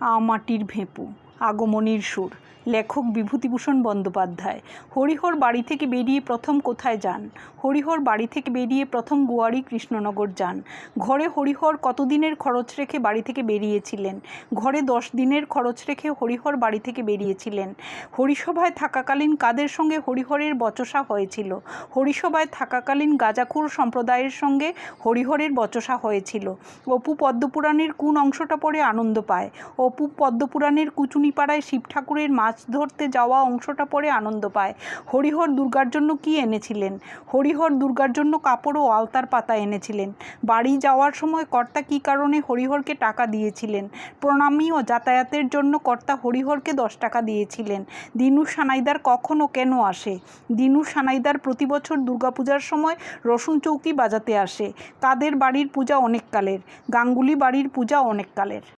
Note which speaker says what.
Speaker 1: মাটির ভেঁপু, আগমনীর সুর। লেখক বিভূতিভূষণ বন্দ্যোপাধ্যায়। হরিহর বাড়ি থেকে বেরিয়ে প্রথম কোথায় যান? হরিহর বাড়ি থেকে বেরিয়ে প্রথম গোয়ারি কৃষ্ণনগর যান। ঘরে হরিহর কতদিনের খরচ রেখে বাড়ি থেকে বেরিয়েছিলেন? ঘরে 10 দিনের খরচ রেখে হরিহর বাড়ি থেকে বেরিয়েছিলেন। হরিসভায় থাকাকালীন কাদের সঙ্গে হরিহরের বচসা হয়েছিল? হরিসভায় থাকাকালীন গাঁজাখুর সম্প্রদায়ের সঙ্গে হরিহরের বচসা হয়েছিল। অপু পদ্মপুরাণের কোন অংশটা পড়ে আনন্দ পায়? অপু পদ্মপুরাণের কুচুনিপাড়ায় শিব ঠাকুরের মাছ ধরতে যাওয়া অংশটা পড়ে আনন্দ পায়। হরিহর দুর্গার জন্য কি এনেছিলেন? হরিহর দুর্গার জন্য কাপড় ও আলতার পাতা এনেছিলেন। বাড়ি যাওয়ার সময় কর্তা কী কারণে হরিহরকে টাকা দিয়েছিলেন? প্রণামী ও যাতায়াতের জন্য কর্তা হরিহরকে 10 টাকা দিয়েছিলেন। দিনু সানাইদার কখন ও কেন আসে? দিনু সানাইদার প্রতি বছর দুর্গাপূজার সময় রসুন চৌকি বাজাতে আসে। কাদের বাড়ির পূজা অনেক কালের? গাঙ্গুলি বাড়ির পূজা অনেক কালের।